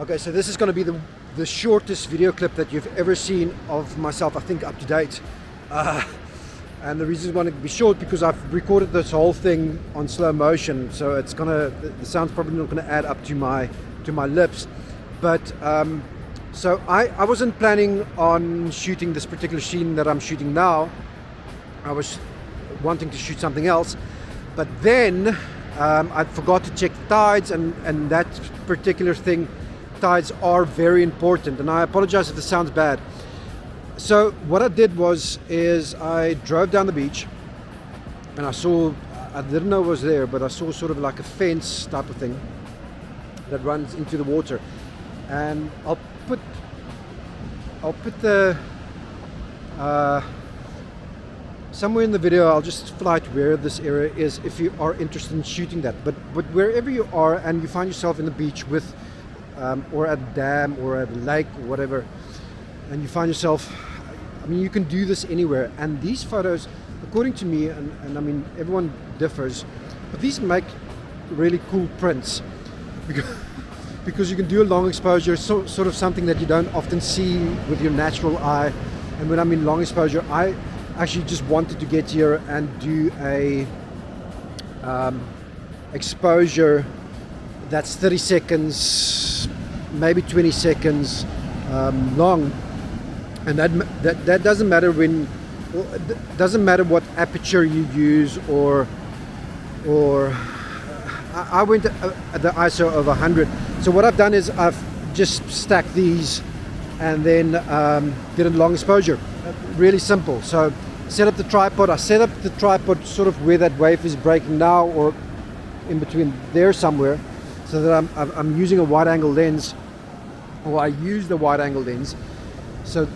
Okay, so this is going to be the shortest video clip that you've ever seen of myself, I think up to date. And the reason it's going to be short because I've recorded this whole thing on slow motion, so it's gonna, the sound's probably not going to add up to my lips. But so I wasn't planning on shooting this particular scene that I'm shooting now. I was wanting to shoot something else, but then I forgot to check the tides, and that particular thing, tides are very important, and I apologize if this sounds bad. So what I did is I drove down the beach, and I didn't know it was there, but I saw sort of like a fence type of thing that runs into the water, and I'll put the somewhere in the video, I'll just flight where this area is if you are interested in shooting that. But wherever you are and you find yourself in the beach with or at a dam or at a lake or whatever, and you find yourself, I mean, you can do this anywhere. And these photos, according to me, and I mean, everyone differs, but these make really cool prints because you can do a long exposure, sort of something that you don't often see with your natural eye. And when I'm in long exposure, I actually just wanted to get here and do a exposure that's 30 seconds, maybe 20 seconds long, and that doesn't matter doesn't matter what aperture you use, or I went at the ISO of 100. So what I've done is I've just stacked these and then did a long exposure. Really simple. So set up the tripod. I set up the tripod sort of where that wave is breaking now, or in between there somewhere, so that I'm using a wide angle lens, or I use the wide angle lens. So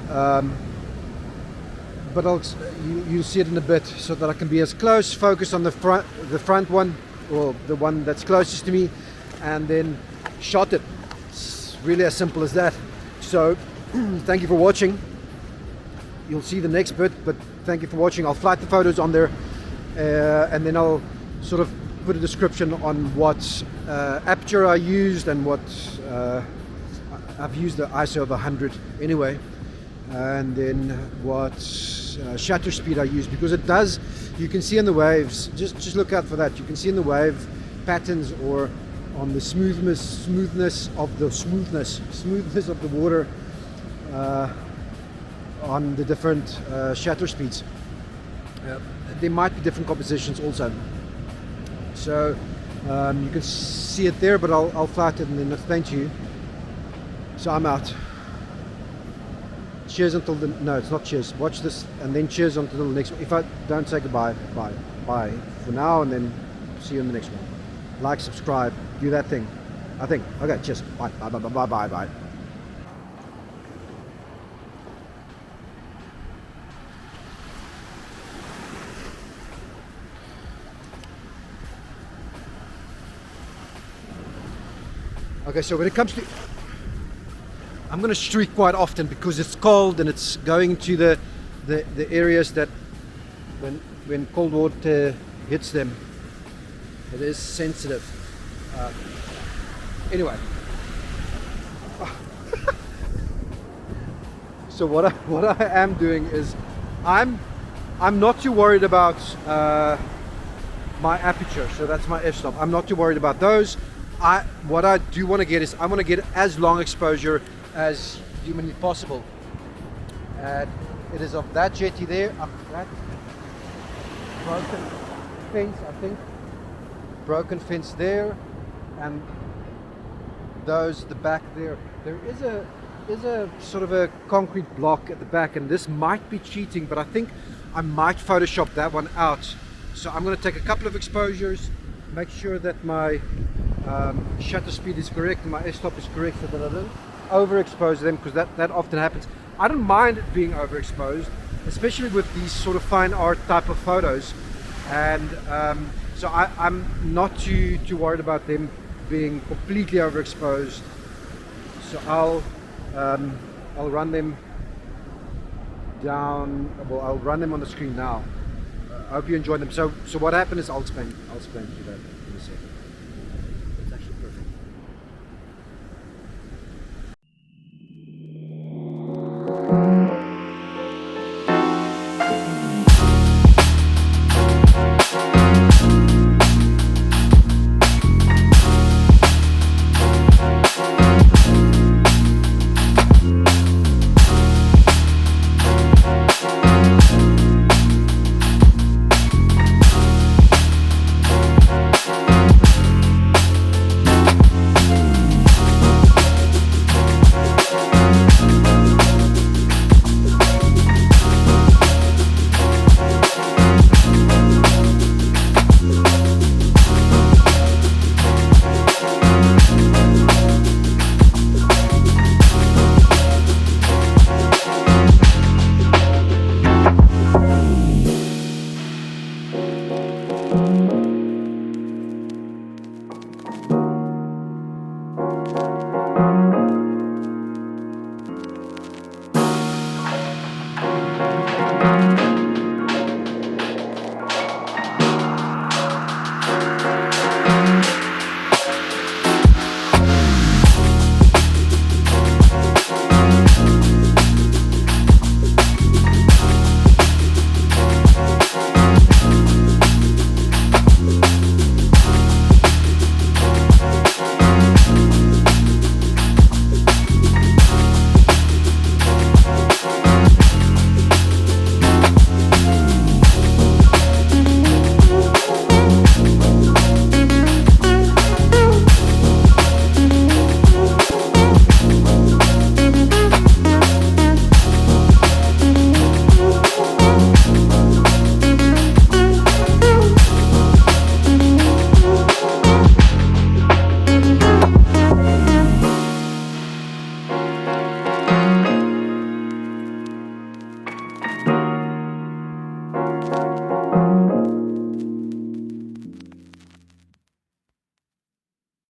but you'll see it in a bit, so that I can be as close, focus on the front one, or the one that's closest to me, and then shot it. It's really as simple as that. So thank you for watching. You'll see the next bit, but thank you for watching. I'll flight the photos on there, and then I'll sort of put a description on what aperture I used, and what I've used the ISO of 100 anyway, and then what shutter speed I use, because it does, you can see in the waves, just look out for that. You can see in the wave patterns, or on the smoothness of the water on the different shutter speeds. There might be different compositions also. So you can see it there, but I'll flight it and then explain to you. So I'm out. Cheers until the, no, it's not cheers. Watch this and then cheers until the next one. If I don't say goodbye, bye for now, and then see you in the next one. Like, subscribe, do that thing. I think. Okay, cheers. Bye. Okay, so when it comes to, I'm going to streak quite often because it's cold, and it's going to the areas that when cold water hits them, it is sensitive. Anyway, so what I am doing is I'm not too worried about my aperture. So that's my f-stop. I'm not too worried about those. What I do want to get is, I want to get as long exposure as humanly possible. And it is of that jetty there, up that broken fence, I think. Broken fence there, and those, the back there. There is a sort of a concrete block at the back, and this might be cheating, but I think I might Photoshop that one out. So I'm going to take a couple of exposures, make sure that my shutter speed is correct and my f-stop is correct, so that I don't overexpose them, because that often happens. I don't mind it being overexposed, especially with these sort of fine art type of photos, and so I'm not too worried about them being completely overexposed. So I'll run them down. Well, I'll run them on the screen now. I hope you enjoyed them. So what happened is, I'll explain to you that in a second.